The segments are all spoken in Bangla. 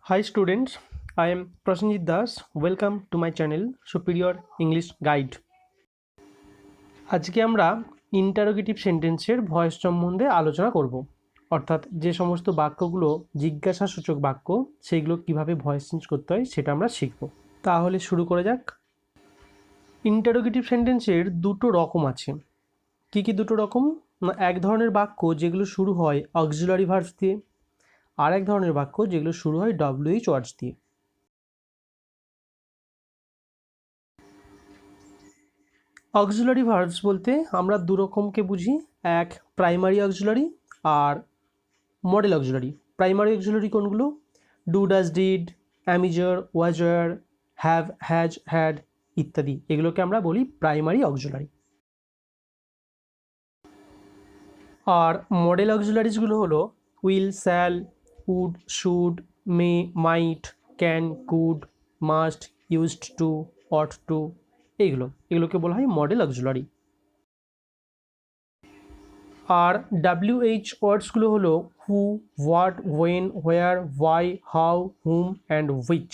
Hi students, I am Prasenjit Das. Welcome to my channel Superior English Guide. আজকে আমরা ইন্টারোগেটিভ সেন্টেন্সের ভয়েস সম্বন্ধে আলোচনা করব। অর্থাৎ যে সমস্ত বাক্যগুলো জিজ্ঞাসাসূচক বাক্য সেগুলো কিভাবে ভয়েস চেঞ্জ করতে হয় সেটা আমরা শিখব। তাহলে শুরু করা যাক। ইন্টারোগেটিভ সেন্টেন্সের দুটো রকম আছে। কি কি দুটো রকম? না, এক ধরনের বাক্য যেগুলো শুরু হয় অক্সিলারি ভার্বস দিয়ে, আর এক ধরনের বাক্য যেগুলো শুরু হয় WH ওয়ার্ডস দিয়ে। অক্সিলারি ভার্বস বলতে আমরা দু রকমকে বুঝি, এক প্রাইমারি অক্সিলারি আর মডেল অক্সিলারি। প্রাইমারি অক্সিলারি কোনগুলো? Do, does, did, am is are, was were, have, has, had ইত্যাদি, এগুলোকে আমরা বলি প্রাইমারি অক্সিলারি। আর মডেল অক্সিলারিজগুলো হলো will, shall, would, should, may, might, can, could, must, used to, ought to, এগুলোকে বলা হয় মডেল অক্সিলারি। আর WH ওয়ার্ডসগুলো হলো who, what, when, where, why, how, whom and which.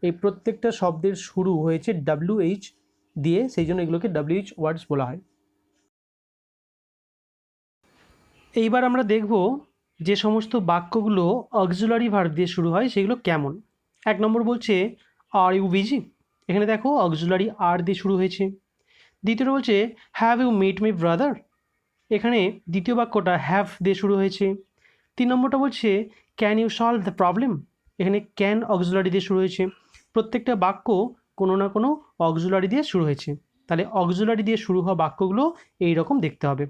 এই প্রত্যেকটা শব্দের শুরু হয়েছে WH দিয়ে, সেই জন্য এগুলোকে WH ওয়ার্ডস বলা হয়। এইবার আমরা দেখব যে সমস্ত বাক্যগুলো অক্সিলারি ভার্ব দিয়ে শুরু হয় সেগুলো কেমন। 1 নম্বর বলছে আর ইউ বিজি। এখানে দেখো অক্সিলারি আর দিয়ে শুরু হয়েছে। দ্বিতীয়টা বলছে have you meet my brother. এখানে দ্বিতীয় বাক্যটা হ্যাভ দিয়ে শুরু হয়েছে। 3 নম্বরটা বলছে can you solve the problem. এখানে ক্যান অক্সিলারি দিয়ে শুরু হয়েছে। প্রত্যেকটা বাক্য কোনো না কোনো অক্সিলারি দিয়ে শুরু হয়েছে, তাহলে অক্সিলারি দিয়ে শুরু হওয়া বাক্যগুলো এই রকম দেখতে হবে।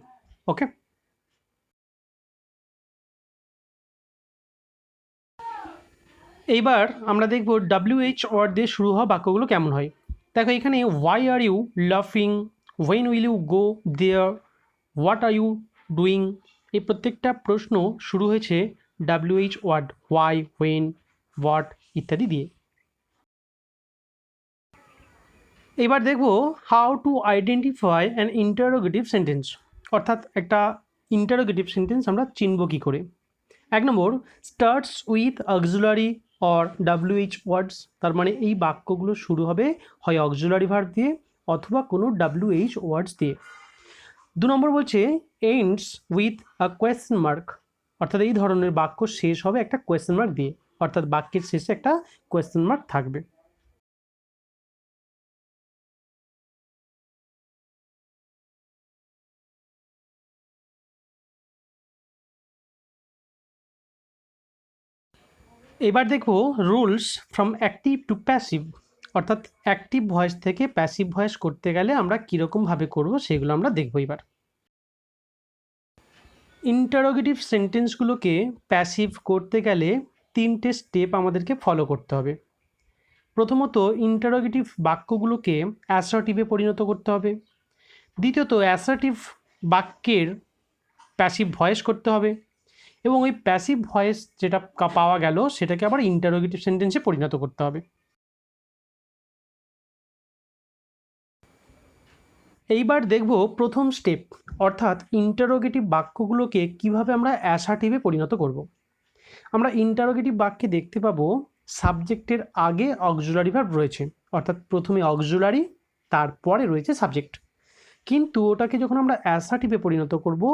ওকে, এইবার আমরা দেখব WH ওয়ার্ড দিয়ে শুরু হওয়া বাক্যগুলো কেমন হয়। দেখো এখানে ওয়াই আর ইউ লাফিং, when will you go there, what are you doing, এই প্রত্যেকটা প্রশ্ন শুরু হয়েছে WH word why, when, what ইত্যাদি দিয়ে। এবার দেখব how to identify an interrogative sentence, অর্থাৎ একটা ইন্টারোগেটিভ সেন্টেন্স আমরা চিনব কী করে। 1 নম্বর starts with auxiliary or WH words, তার মানে এই বাক্যগুলো শুরু হবে হয় অক্সিলারি ভার্ব দিয়ে অথবা কোনো WH ওয়ার্ডস দিয়ে। 2 নম্বর বলছে ends with a question mark, অর্থাৎ এই ধরনের বাক্য শেষ হবে একটা কোয়েশ্চেন মার্ক দিয়ে, অর্থাৎ বাক্যের শেষে একটা কোয়েশ্চেন মার্ক থাকবে। এবার দেখো rules from active to passive, অর্থাৎ অ্যাক্টিভ ভয়েস থেকে প্যাসিভ ভয়েস করতে গেলে আমরা কীরকমভাবে করব সেগুলো আমরা দেখব। এবার ইন্টারোগেটিভ সেন্টেন্সগুলোকে প্যাসিভ করতে গেলে 3টে স্টেপ আমাদেরকে ফলো করতে হবে। প্রথমত ইন্টারোগেটিভ বাক্যগুলোকে অ্যাসার্টিভে পরিণত করতে হবে। দ্বিতীয়ত অ্যাসার্টিভ বাক্যের প্যাসিভ ভয়েস করতে হবে, এবং ওই প্যাসিভ ভয়েস যেটা পাওয়া গেল সেটাকে আবার ইন্টারোগেটিভ সেন্টেন্সে পরিণত করতে হবে। এইবার দেখব প্রথম স্টেপ, অর্থাৎ ইন্টারোগেটিভ বাক্যগুলোকে কিভাবে আমরা অ্যাসার্টিভে পরিণত করব। আমরা ইন্টারোগেটিভ বাক্যে দেখতে পাবো সাবজেক্টের আগে অক্সিলারি ভার্ব রয়েছে, অর্থাৎ প্রথমে অক্সিলারি তারপরে রয়েছে সাবজেক্ট। কিন্তু ওটাকে যখন আমরা অ্যাসার্টিভে পরিণত করব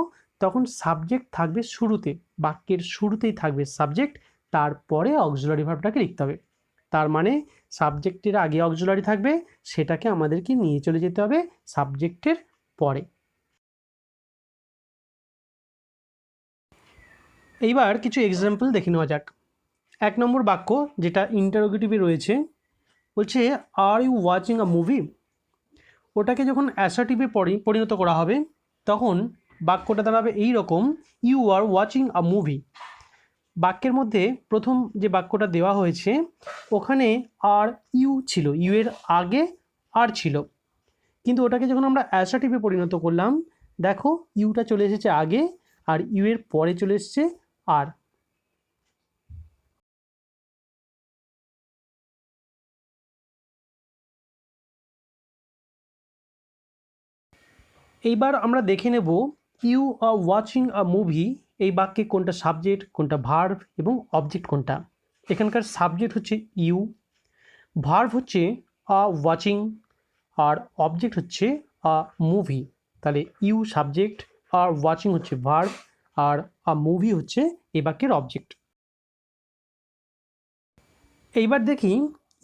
তখন সাবজেক্ট থাকবে শুরুতে, বাক্যের শুরুতেই থাকবে সাবজেক্ট, তারপরে অক্সিলারি ভার্বটাকে লিখতে হবে। তার মানে সাবজেক্টের আগে অক্সিলারি থাকবে, সেটাকে আমাদেরকে নিয়ে চলে যেতে হবে সাবজেক্টের পরে। এইবার কিছু এক্সাম্পল দেখে নেওয়া যাক। 1 নম্বর বাক্য যেটা ইন্টারোগেটিভে রয়েছে বলছে are you watching a movie. ওটাকে যখন অ্যাসার্টিভে পরিণত করা হবে তখন বাক্যটা দাঁড়াবে এই রকম, you are watching a movie. বাক্যের মধ্যে প্রথম যে বাক্যটা দেওয়া হয়েছে ওখানে আর ইউ ছিল, ইউ এর আগে আর ছিল, কিন্তু ওটাকে যখন আমরা অ্যাসার্টিভে পরিণত করলাম দেখো ইউটা চলে এসেছে আগে আর ইউ এর পরে চলে এসেছে আর। এইবার আমরা দেখে নেব you are watching a movie এই বাক্যে কোনটা সাবজেক্ট, কোনটা ভার্ব এবং অবজেক্ট কোনটা। এখানকার সাবজেক্ট হচ্ছে ইউ, ভার্ব হচ্ছে ওয়াচিং, আর অবজেক্ট হচ্ছে মুভি। তাহলে ইউ সাবজেক্ট, আর ওয়াচিং হচ্ছে ভার্ব, আর মুভি হচ্ছে এই বাক্যের অবজেক্ট। এইবার দেখি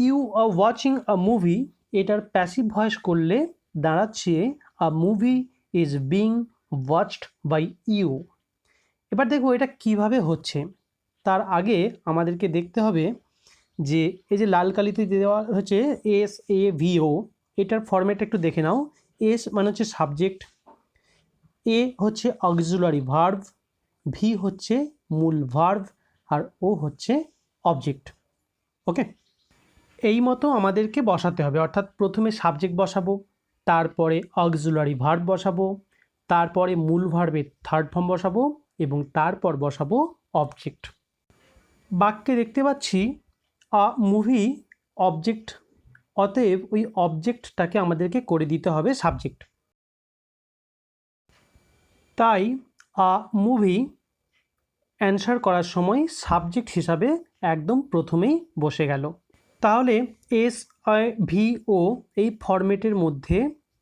you are watching a movie, এটার প্যাসিভ ভয়েস করলে দাঁড়াচ্ছে a movie is being watched by you. এবার দেখো এটা কিভাবে হচ্ছে। তার আগে আমাদেরকে দেখতে হবে যে এই যে লাল কালিতে দেওয়া হচ্ছে SAVO, এটার ফরম্যাট একটু দেখে নাও। এস মানে হচ্ছে সাবজেক্ট, এ হচ্ছে অক্সিলারি ভার্ব, ভি হচ্ছে মূল ভার্ব, আর ও হচ্ছে অবজেক্ট। ওকে, এই মতো আমাদেরকে বসাতে হবে, অর্থাৎ প্রথমে সাবজেক্ট বসাবো, তারপরে অক্সিলারি ভার্ব বসাবো, তারপরে মূল ভার্বের থার্ড ফর্ম বসাবো, এবং তারপর বসাবো অবজেক্ট। বাক্যে দেখতে পাচ্ছি আ মুভি অবজেক্ট, অতএব ওই অবজেক্টটাকে আমাদেরকে করে দিতে হবে সাবজেক্ট। তাই আ মুভি অ্যান্সার করার সময় সাবজেক্ট হিসাবে একদম প্রথমেই বসে গেল। তাহলে SIVO এই ফরম্যাটের মধ্যে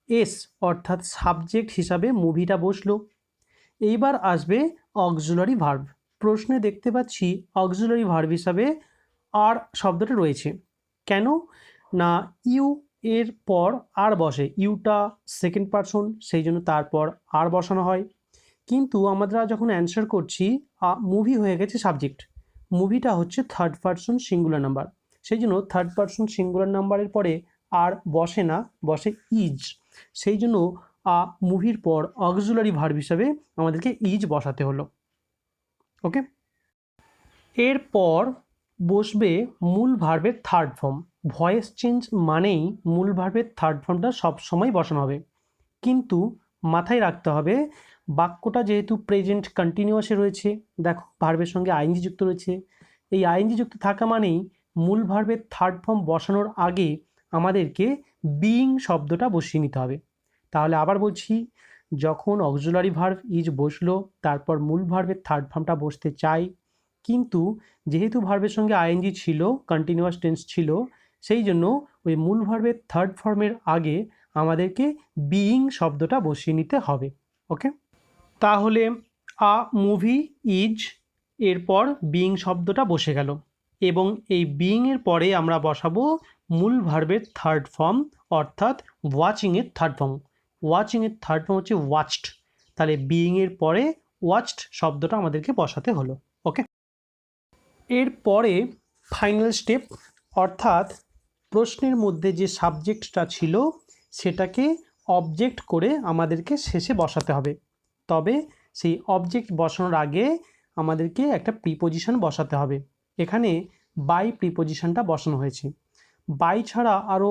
এস অর্থাৎ সাবজেক্ট হিসাবে মুভিটা বসলো। এইবার আসবে অক্সিলারি ভার্ব। প্রশ্নে দেখতে পাচ্ছি অক্সিলারি ভার্ব হিসাবে আর শব্দটা রয়েছে। কেন না ইউ এর পর আর বসে, ইউটা সেকেন্ড পারসন, সেই জন্য তারপর আর বসানো হয়। কিন্তু আমরা যখন অ্যান্সার করছি মুভি হয়ে গেছে সাবজেক্ট, মুভিটা হচ্ছে থার্ড পারসন সিঙ্গুলার নাম্বার, সেই জন্য থার্ড পারসন সিঙ্গুলার নাম্বারের পরে আর বসে না, বসে ইজ। সেই জন্য মুভির পর অক্সিলারি ভার্ব হিসাবে আমাদেরকে ইজ বসাতে হলো। ওকে, এরপর বসবে মূল ভার্বের থার্ড ফর্ম। ভয়েস চেঞ্জ মানেই মূল ভার্বের থার্ড ফর্মটা সবসময় বসানো হবে, কিন্তু মাথায় রাখতে হবে বাক্যটা যেহেতু প্রেজেন্ট কন্টিনিউয়াসে রয়েছে, দেখো ভার্বের সঙ্গে আইএনজি যুক্ত রয়েছে, এই আইএনজি যুক্ত থাকা মানেই মূল ভার্বের থার্ড ফর্ম বসানোর আগে আমাদেরকে বিইং শব্দটা বসিয়ে নিতে হবে। তাহলে আবার বলছি, যখন অক্সিলারি ভার্ব ইজ বসলো, তারপর মূল ভার্বের থার্ড ফর্মটা বসতে চাই, কিন্তু যেহেতু ভার্বের সঙ্গে আইএনজি ছিল, কন্টিনিউয়াস টেন্স ছিল, সেই জন্য ওই মূল ভার্বের থার্ড ফর্মের আগে আমাদেরকে বিইং শব্দটা বসিয়ে নিতে হবে। ওকে, তাহলে আ মুভি ইজ, এরপর বিইং শব্দটা বসে গেল, এবং এই বিইংয়ের পরে আমরা বসাবো মূল ভার্বের থার্ড ফর্ম, অর্থাৎ ওয়াচিংয়ের থার্ড ফর্ম। ওয়াচিংয়ের থার্ড ফর্ম হচ্ছে ওয়াচড, তাহলে বিইংয়ের পরে ওয়াচড শব্দটা আমাদেরকে বসাতে হলো। ওকে, এরপরে ফাইনাল স্টেপ, অর্থাৎ প্রশ্নের মধ্যে যে সাবজেক্টটা ছিল সেটাকে অবজেক্ট করে আমাদেরকে শেষে বসাতে হবে। তবে সেই অবজেক্ট বসানোর আগে আমাদেরকে একটা প্রিপোজিশন বসাতে হবে। এখানে বাই প্রিপোজিশনটা বসানো হয়েছে। বাই ছাড়া আরও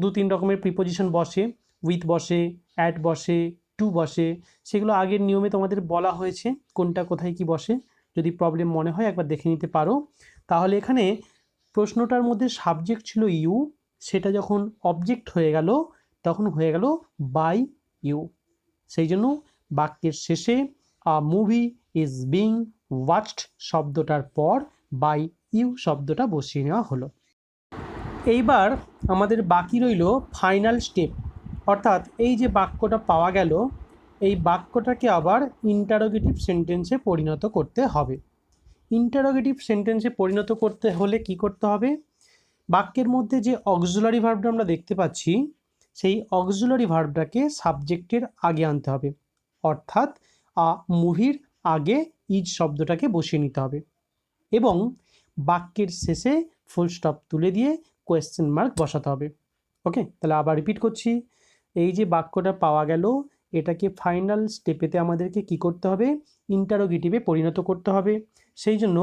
2-3 রকমের প্রিপোজিশন বসে, উইথ বসে, অ্যাট বসে, টু বসে, সেগুলো আগের নিয়মে তোমাদের বলা হয়েছে কোনটা কোথায় কি বসে। যদি প্রবলেম মনে হয় একবার দেখে নিতে পারো। তাহলে এখানে প্রশ্নটার মধ্যে সাবজেক্ট ছিল ইউ, সেটা যখন অবজেক্ট হয়ে গেল তখন হয়ে গেল বাই ইউ। সেই জন্য বাক্যের শেষে আ মুভি ইজ বিং ওয়াচড শব্দটার পর বাই ইউ শব্দটা বসিয়ে নেওয়া হলো। এইবার আমাদের বাকি রইল ফাইনাল স্টেপ, অর্থাৎ এই যে বাক্যটা পাওয়া গেল, এই বাক্যটাকে আবার ইন্টারোগেটিভ সেন্টেন্সে পরিণত করতে হবে। ইন্টারোগেটিভ সেন্টেন্সে পরিণত করতে হলে কি করতে হবে? বাক্যের মধ্যে যে অক্সিলারি ভার্বটা আমরা দেখতে পাচ্ছি, সেই অক্সিলারি ভার্বটাকে সাবজেক্টের আগে আনতে হবে, অর্থাৎ মুভির আগে ইজ শব্দটাকে বসিয়ে নিতে হবে, এবং বাক্যের শেষে ফুল স্টপ তুলে দিয়ে কোয়েশ্চেন মার্ক বসাতে হবে। ওকে, তাহলে আবার রিপিট করছি, এই যে বাক্যটা পাওয়া গেল, এটাকে ফাইনাল স্টেপেতে আমাদেরকে কি করতে হবে? ইন্টারোগেটিভে পরিণত করতে হবে। সেই জন্য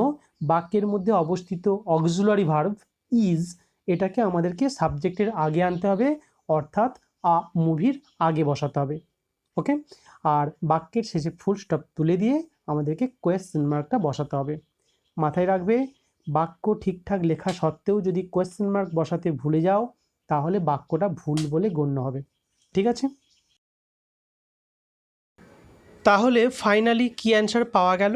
বাক্যের মধ্যে অবস্থিত অক্সিলারি ভার্ব ইজ, এটাকে আমাদেরকে সাবজেক্টের আগে আনতে হবে, অর্থাৎ মুভির আগে বসাতে হবে। ওকে, আর বাক্যের শেষে ফুল স্টপ তুলে দিয়ে আমাদেরকে কোয়েশ্চেন মার্কটা বসাতে হবে। মাথায় রাখবে, বাক্য ঠিকঠাক লেখা সত্ত্বেও যদি কোয়েশ্চেন মার্ক বসাতে ভুলে যাও, তাহলে বাক্যটা ভুল বলে গণ্য হবে। ঠিক আছে? তাহলে ফাইনালি কি অ্যান্সার পাওয়া গেল?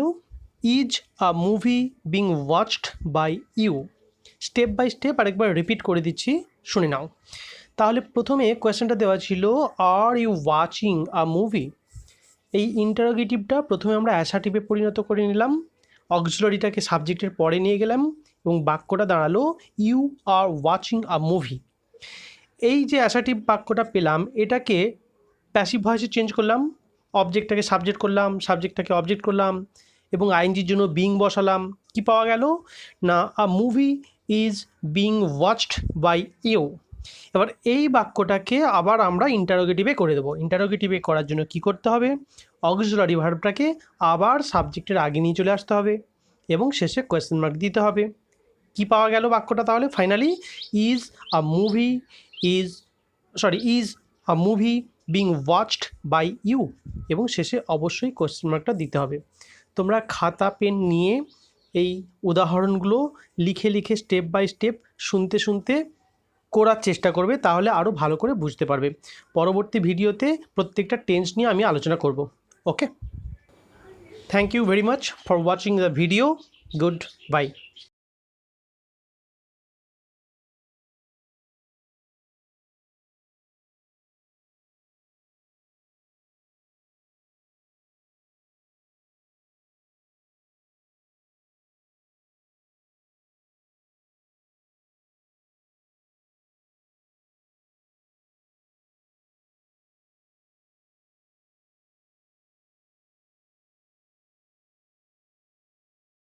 Is a movie being watched by you. Step by step আরেকবার রিপিট করে দিচ্ছি, শুনে নাও। তাহলে প্রথমে কোয়েশ্চেনটা দেওয়া ছিল are you watching a movie. এই ইন্টারোগেটিভটা প্রথমে আমরা অ্যাসার্টিভে পরিণত করে নিলাম, অক্সিলারিটাকে সাবজেক্টের পরে নিয়ে গেলাম এবং বাক্যটা দাঁড়ালো you are watching a movie. এই যে অ্যাসার্টিভ বাক্যটা পেলাম এটাকে প্যাসিভ ভয়েসে চেঞ্জ করলাম, অবজেক্টটাকে সাবজেক্ট করলাম, সাবজেক্টটাকে অবজেক্ট করলাম এবং আইএনজির জন্য বিং বসালাম। কি পাওয়া গেল না a movie is being watched by you. এবার এই বাক্যটাকে আবার আমরা ইন্টারোগেটিভে করে দেবো। ইন্টারোগেটিভে করার জন্য কি করতে হবে, অক্সিলারি ভার্বটাকে আবার সাবজেক্টের আগে নিয়ে চলে আসতে হবে এবং শেষে কোয়েশ্চেন মার্ক দিতে হবে। কি পাওয়া গেল বাক্যটা তাহলে finally, is a movie being watched by you এবং শেষে অবশ্যই কোয়েশ্চেন মার্কটা দিতে হবে। তোমরা খাতা পেন নিয়ে এই উদাহরণগুলো লিখে লিখে স্টেপ বাই স্টেপ শুনতে শুনতে করার চেষ্টা করবে, তাহলে আরও ভালো করে বুঝতে পারবে। পরবর্তী ভিডিওতে প্রত্যেকটা টেন্স নিয়ে আমি আলোচনা করব। Okay, thank you very much for watching the video. Good bye.